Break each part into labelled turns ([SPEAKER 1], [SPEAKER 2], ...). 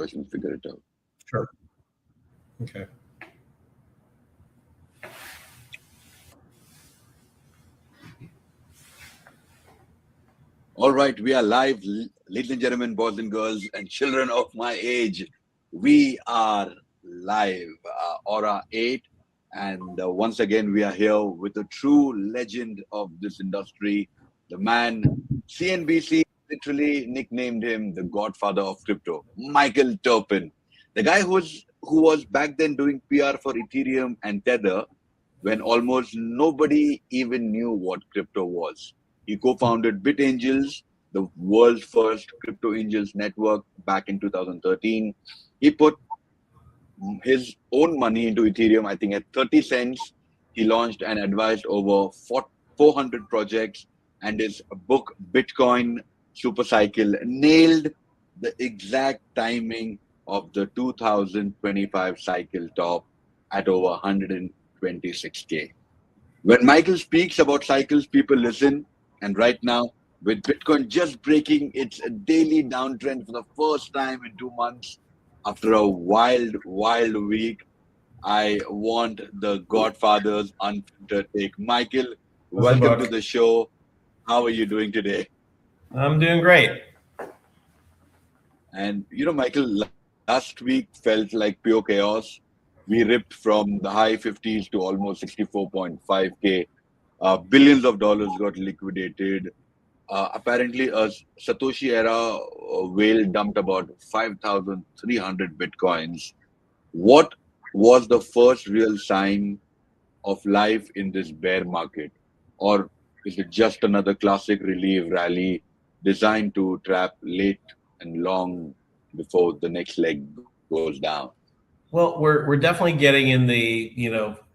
[SPEAKER 1] Joyce will figure it out.
[SPEAKER 2] Sure. Okay.
[SPEAKER 1] All right, we are live, ladies and gentlemen, boys and girls, and children of my age. We are live, Aura8, and once again, we are here with a true legend of this industry, the man, CNBC literally nicknamed him the Godfather of Crypto, Michael Terpin, the guy who was back then doing PR for Ethereum and Tether when almost nobody even knew what crypto was. He co-founded BitAngels, the world's first crypto angels network, back in 2013. He put his own money into Ethereum, I think at 30 cents. He launched and advised over 400 projects, and his book, Bitcoin Supercycle, nailed the exact timing of the 2025 cycle top at over 126K. When Michael speaks about cycles, people listen. And right now, with Bitcoin just breaking its daily downtrend for the first time in 2 months, after a wild, wild week, I want the Godfather's unfiltered take. Michael, welcome to the show. How are you doing today?
[SPEAKER 2] I'm doing great.
[SPEAKER 1] And you know, Michael, last week felt like pure chaos. We ripped from the high 50s to almost 64.5K. Billions of dollars got liquidated. Apparently, a Satoshi era whale dumped about 5,300 Bitcoins. What was the first real sign of life in this bear market? Or is it just another classic relief rally designed to trap late and long before the next leg goes down?
[SPEAKER 2] Well, we're definitely getting in the,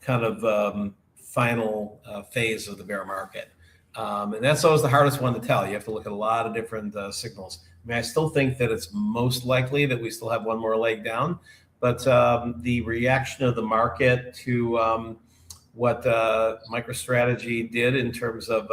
[SPEAKER 2] kind of final phase of the bear market. And that's always the hardest one to tell. You have to look at a lot of different signals. I mean, I still think that it's most likely that we still have one more leg down, but the reaction of the market to what MicroStrategy did in terms of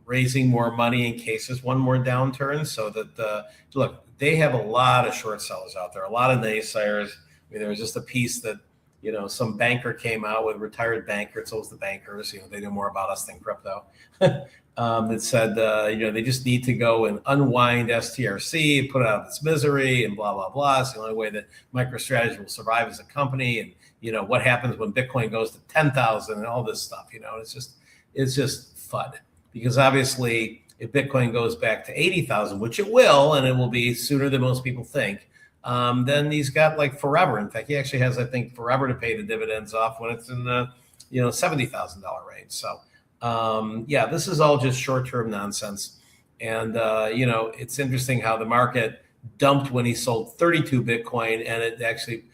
[SPEAKER 2] raising more money in case there's one more downturn, so that look, they have a lot of short sellers out there, a lot of naysayers. I mean, there was just a piece that some banker came out with, retired banker, it's always the bankers, they know more about us than crypto, that said, they just need to go and unwind STRC, put it out of its misery, and blah, blah, blah. It's the only way that MicroStrategy will survive as a company. And, what happens when Bitcoin goes to 10,000 and all this stuff, it's just FUD. Because obviously, if Bitcoin goes back to 80,000, which it will, and it will be sooner than most people think, then he's got like forever. In fact, he actually has, I think, forever to pay the dividends off when it's in the, $70,000 range. So, yeah, this is all just short-term nonsense. And, it's interesting how the market dumped when he sold 32 Bitcoin, and it actually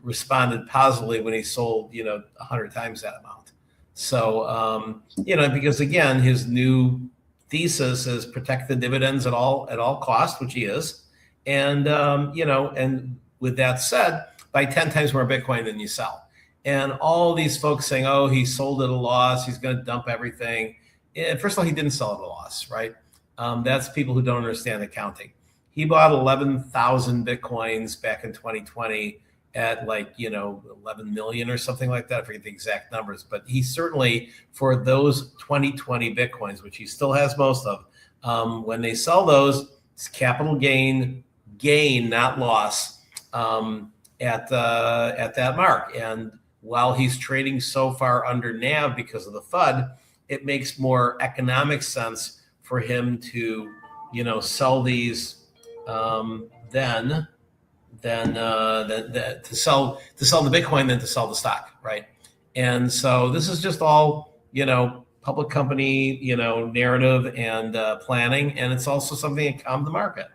[SPEAKER 2] responded positively when he sold, 100 times that amount. So, because again, his new thesis is protect the dividends at all costs, which he is. And, and with that said, buy 10 times more Bitcoin than you sell. And all these folks saying, oh, he sold at a loss, he's going to dump everything. And first of all, he didn't sell at a loss, right? That's people who don't understand accounting. He bought 11,000 Bitcoins back in 2020 at 11 million or something like that. I forget the exact numbers, but he certainly, for those 2020 Bitcoins, which he still has most of, when they sell those, it's capital gain, not loss, at that mark. And while he's trading so far under NAV because of the FUD, it makes more economic sense for him to, sell these than to sell the Bitcoin than to sell the stock, right? And so this is just all, public company, narrative and planning, and it's also something that calmed the market.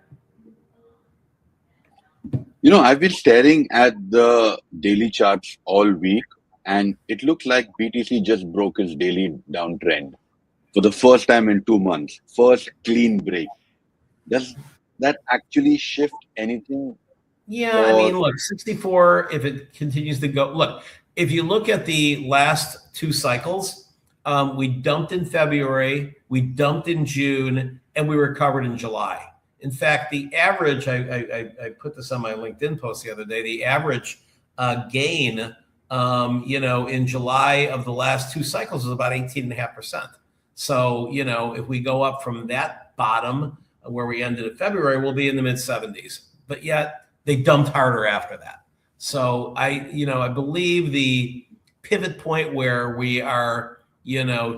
[SPEAKER 1] I've been staring at the daily charts all week, and it looks like BTC just broke its daily downtrend for the first time in 2 months. First clean break. Does that actually shift anything?
[SPEAKER 2] Yeah, I mean, look, 64, if it continues to go, look, if you look at the last two cycles, we dumped in February, we dumped in June, and we recovered in July. In fact, the average, I put this on my LinkedIn post the other day, the average gain, in July of the last 2 cycles was about 18.5%. So, if we go up from that bottom where we ended in February, we'll be in the mid 70s. But yet they dumped harder after that. So I believe the pivot point where we are,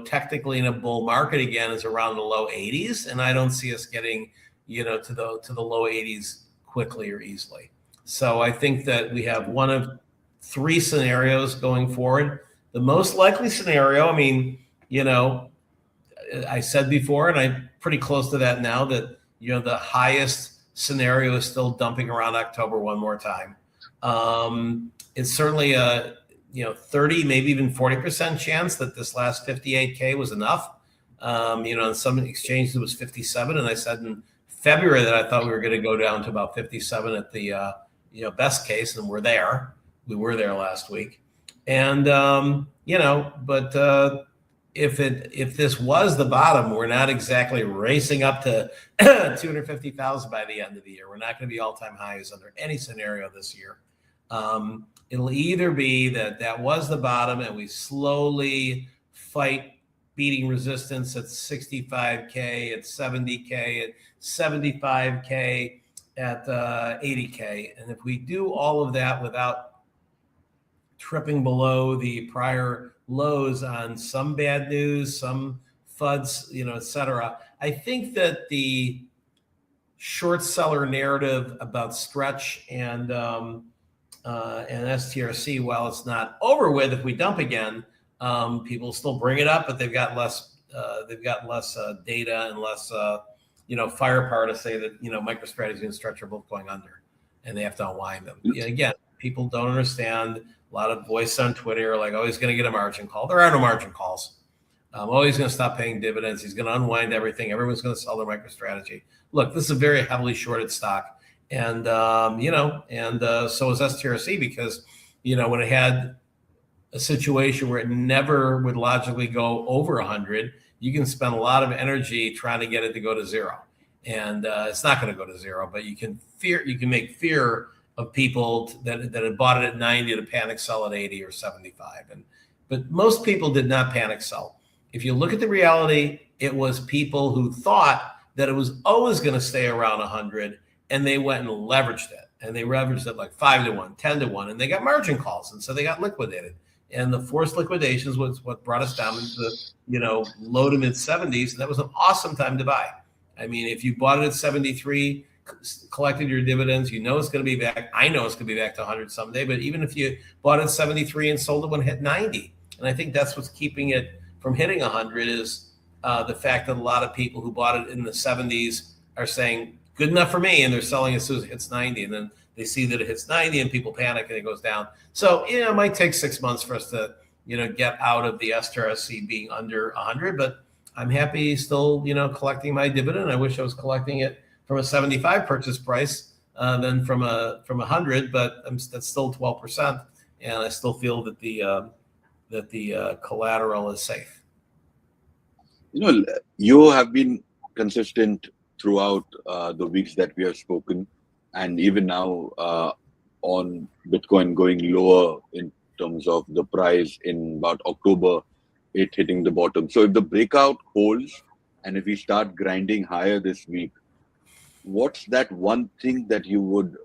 [SPEAKER 2] technically in a bull market again is around the low 80s, and I don't see us getting, to the low 80s quickly or easily. So I think that we have one of 3 scenarios going forward. The most likely scenario, I said before, and I'm pretty close to that now, that the highest scenario is still dumping around October one more time. It's certainly a 30, maybe even 40% chance that this last 58K was enough. In some exchanges it was 57, and I said in February that I thought we were going to go down to about 57 at the best case, and we're there. We were there last week, and if this was the bottom, we're not exactly racing up to 250,000 by the end of the year. We're not going to be all-time highs under any scenario this year. It'll either be that was the bottom and we slowly fight beating resistance at 65K, at 70K, at 75K, at 80K. And if we do all of that without tripping below the prior lows on some bad news, some FUDs, et cetera, I think that the short seller narrative about Stretch and STRC, while it's not over with, if we dump again, people still bring it up, but they've got less data and less firepower to say that MicroStrategy and Stretch are both going under, and they have to unwind them. Again, people don't understand. A lot of voice on Twitter are like, oh, he's going to get a margin call. There are no margin calls. Oh, he's going to stop paying dividends. He's going to unwind everything. Everyone's going to sell their MicroStrategy. Look, this is a very heavily shorted stock. And, so is STRC, because, when it had a situation where it never would logically go over 100, you can spend a lot of energy trying to get it to go to 0. And it's not going to go to 0, but you can make fear of people that had bought it at 90 to panic sell at 80 or 75. But most people did not panic sell. If you look at the reality, it was people who thought that it was always going to stay around 100, and they went and leveraged it. And they leveraged it like 5 to 1, 10 to 1, and they got margin calls. And so they got liquidated. And the forced liquidations was what brought us down into the, low to mid 70s. And that was an awesome time to buy. I mean, if you bought it at 73, collected your dividends, it's going to be back. I know it's going to be back to 100 someday, but even if you bought it at 73 and sold it when it hit 90, and I think that's what's keeping it from hitting 100 is the fact that a lot of people who bought it in the 70s are saying, good enough for me, and they're selling as soon as it hits 90, and then they see that it hits 90 and people panic and it goes down. So, it might take 6 months for us to, get out of the STRC being under 100, but I'm happy still, collecting my dividend. I wish I was collecting it from a 75 purchase price than from 100, but that's still 12%, and I still feel that the collateral is safe.
[SPEAKER 1] You have been consistent throughout the weeks that we have spoken, and even now on Bitcoin going lower in terms of the price in about October, it hitting the bottom. So if the breakout holds, and if we start grinding higher this week, what's that one thing that you would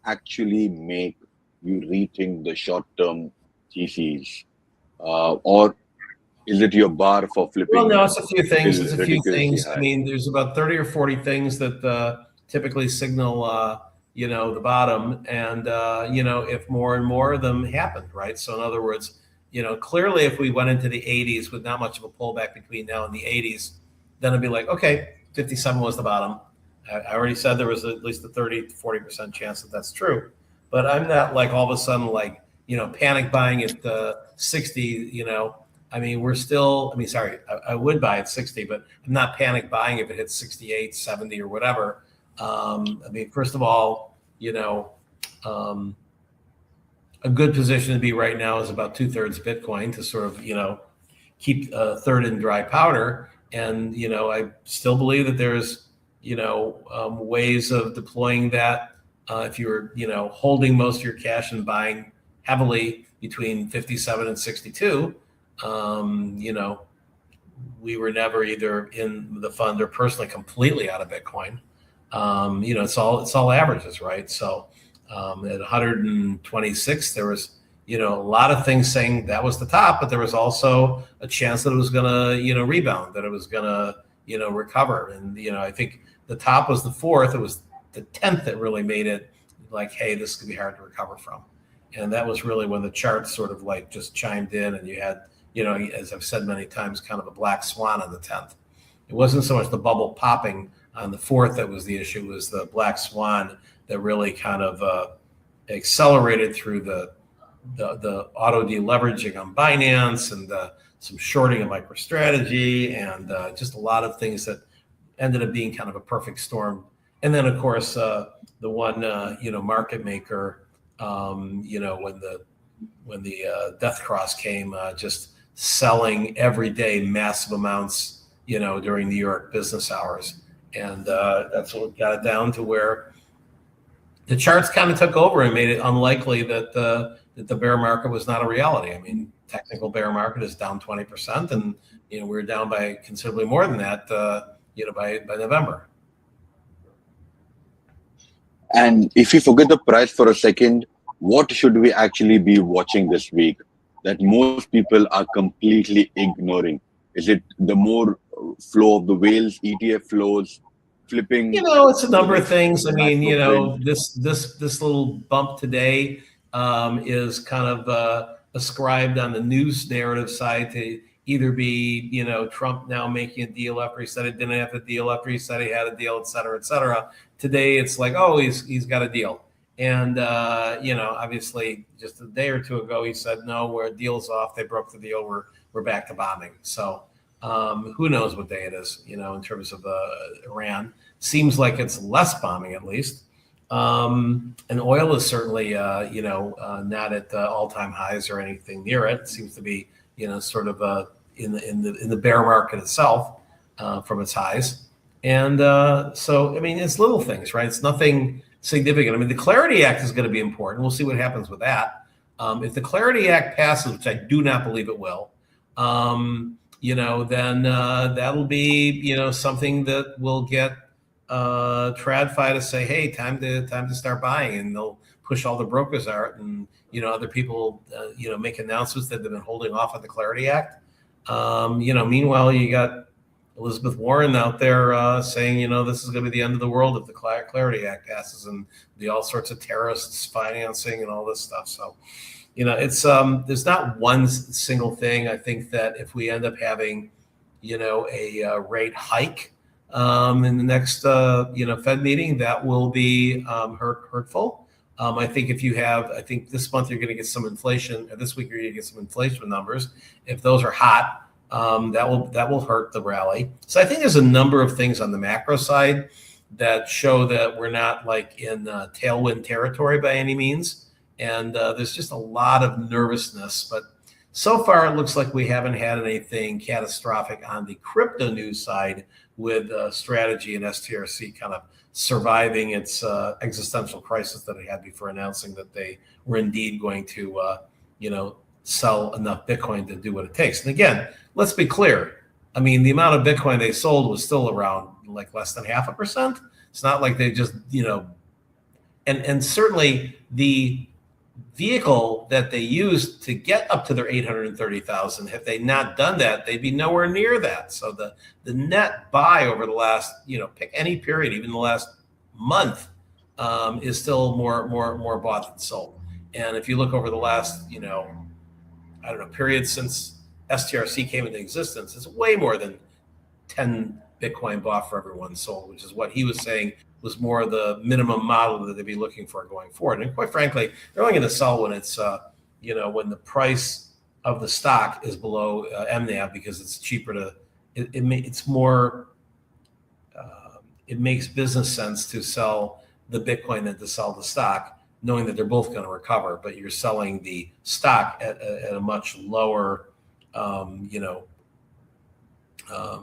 [SPEAKER 1] actually make you rethink the short-term theses? Or is it your bar for flipping?
[SPEAKER 2] Well, no, it's a few things. It's a few things.
[SPEAKER 1] High?
[SPEAKER 2] I mean, there's about 30 or 40 things that typically signal, the bottom. And, if more and more of them happened, right? So in other words, clearly if we went into the 80s with not much of a pullback between now and the 80s, then it'd be like, okay, 57 was the bottom. I already said there was at least a 30 to 40% chance that that's true. But I'm not like all of a sudden like, panic buying at 60, I mean, I would buy at 60, but I'm not panic buying if it hits 68, 70 or whatever. First of all, a good position to be right now is about 2/3 Bitcoin to sort of, keep a third in dry powder. And, I still believe that there's, ways of deploying that. If you were, holding most of your cash and buying heavily between 57 and 62, we were never either in the fund or personally completely out of Bitcoin. It's all averages, right? So at 126, there was, a lot of things saying that was the top, but there was also a chance that it was going to, rebound, that it was going to, recover. And, I think the top was the 4th. It was the 10th that really made it like, hey, this could be hard to recover from. And that was really when the chart sort of like just chimed in, and you had, as I've said many times, kind of a black swan on the 10th. It wasn't so much the bubble popping on the 4th that was the issue. It was the black swan that really kind of accelerated through the auto deleveraging on Binance and some shorting of MicroStrategy and just a lot of things that ended up being kind of a perfect storm. And then, of course, the one market maker, when the death cross came, just selling every day massive amounts, during New York business hours. And that's what got it down to where the charts kind of took over and made it unlikely that the bear market was not a reality. I mean, technical bear market is down 20%, and we're down by considerably more than that, by November.
[SPEAKER 1] And if you forget the price for a second, what should we actually be watching this week that most people are completely ignoring? Is it the more flow of the whales, ETF flows, flipping?
[SPEAKER 2] It's a number of things. I mean, this little bump today is kind of ascribed on the news narrative side to either be, Trump now making a deal after he said he didn't have a deal, after he said he had a deal, et cetera, et cetera. Today, it's like, oh, he's got a deal. And, obviously just a day or two ago, he said, no, we're deal's off. They broke the deal. We're back to bombing. So who knows what day it is, in terms of Iran. Seems like it's less bombing, at least. And oil is certainly, not at all-time highs or anything near it. It seems to be, sort of in the bear market itself from its highs. And so, I mean, it's little things, right? It's nothing significant. I mean, the Clarity Act is going to be important. We'll see what happens with that. If the Clarity Act passes, which I do not believe it will, then that'll be, something that will get TradFi to say, hey, time to start buying, and they'll push all the brokers out, and other people make announcements that they've been holding off on the Clarity Act. Meanwhile, you got Elizabeth Warren out there saying, this is going to be the end of the world if the Clarity Act passes, and all sorts of terrorists financing and all this stuff. So, it's there's not one single thing. I think that if we end up having, a rate hike in the next Fed meeting, that will be hurtful. I think I think this month you're going to get some inflation, or this week you're going to get some inflation numbers. If those are hot, that will hurt the rally. So I think there's a number of things on the macro side that show that we're not like in tailwind territory by any means. And there's just a lot of nervousness, but so far it looks like we haven't had anything catastrophic on the crypto news side, with Strategy and STRC kind of surviving its existential crisis that it had before announcing that they were indeed going to, sell enough Bitcoin to do what it takes. And again, let's be clear. I mean, the amount of Bitcoin they sold was still around like less than 0.5%. It's not like they just, and certainly the vehicle that they used to get up to their 830,000, if they not done that, they'd be nowhere near that. So the net buy over the last, pick any period, even the last month, is still more bought than sold. And if you look over the last, period since STRC came into existence, it's way more than 10 Bitcoin bought for everyone sold, which is what he was saying was more of the minimum model that they'd be looking for going forward. And quite frankly, they're only going to sell when it's, when the price of the stock is below MNAV, because it's cheaper it's more, it makes business sense to sell the Bitcoin than to sell the stock, knowing that they're both going to recover, but you're selling the stock at a much lower,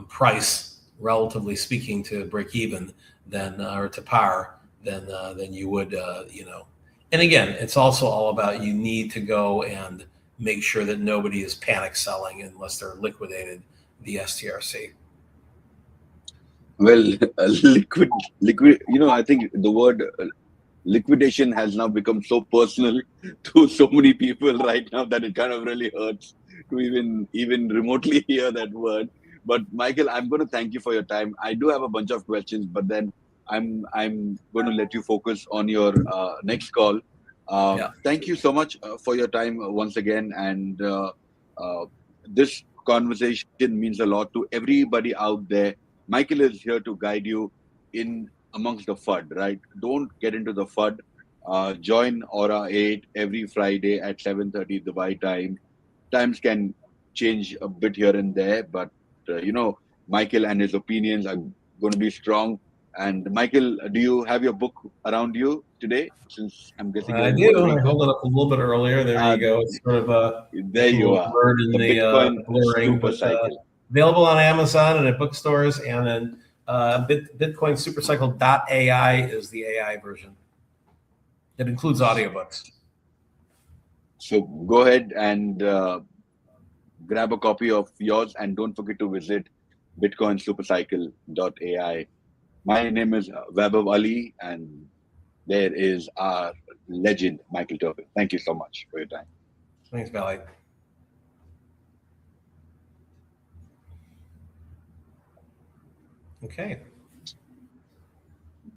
[SPEAKER 2] price, relatively speaking, to break even than or to par than you would, And again, it's also all about you need to go and make sure that nobody is panic selling unless they're liquidated the STRC.
[SPEAKER 1] Well, liquid. I think the word liquidation has now become so personal to so many people right now that it kind of really hurts to even remotely hear that word. But Michael, I'm going to thank you for your time. I do have a bunch of questions, but then I'm going to let you focus on your next call.
[SPEAKER 2] Yeah.
[SPEAKER 1] Thank you so much for your time once again, and uh, this conversation means a lot to everybody out there. Michael is here to guide you in amongst the FUD, right? Don't get into the FUD. Join Aura8 every Friday at 7:30 Dubai time. Times can change a bit here and there, but Michael and his opinions are going to be strong. And Michael, do you have your book around you today? Since I'm guessing you're
[SPEAKER 2] I
[SPEAKER 1] in
[SPEAKER 2] do.
[SPEAKER 1] Costa
[SPEAKER 2] I
[SPEAKER 1] Rica.
[SPEAKER 2] hold it up a little bit earlier. There
[SPEAKER 1] Uh,
[SPEAKER 2] you go. It's sort of
[SPEAKER 1] there
[SPEAKER 2] making a
[SPEAKER 1] you
[SPEAKER 2] little
[SPEAKER 1] are,
[SPEAKER 2] blurred in
[SPEAKER 1] the
[SPEAKER 2] the
[SPEAKER 1] Bitcoin
[SPEAKER 2] blurring,
[SPEAKER 1] super
[SPEAKER 2] but
[SPEAKER 1] cycle.
[SPEAKER 2] available on Amazon and at bookstores. And then Bitcoin Supercycle.ai is the AI version. It includes audiobooks.
[SPEAKER 1] So go ahead and grab a copy of yours, and don't forget to visit Bitcoin Supercycle.ai. My name is Vaibhavv Ali, and there is our legend, Michael Terpin. Thank you so much for your time.
[SPEAKER 2] Thanks, Valley. Okay.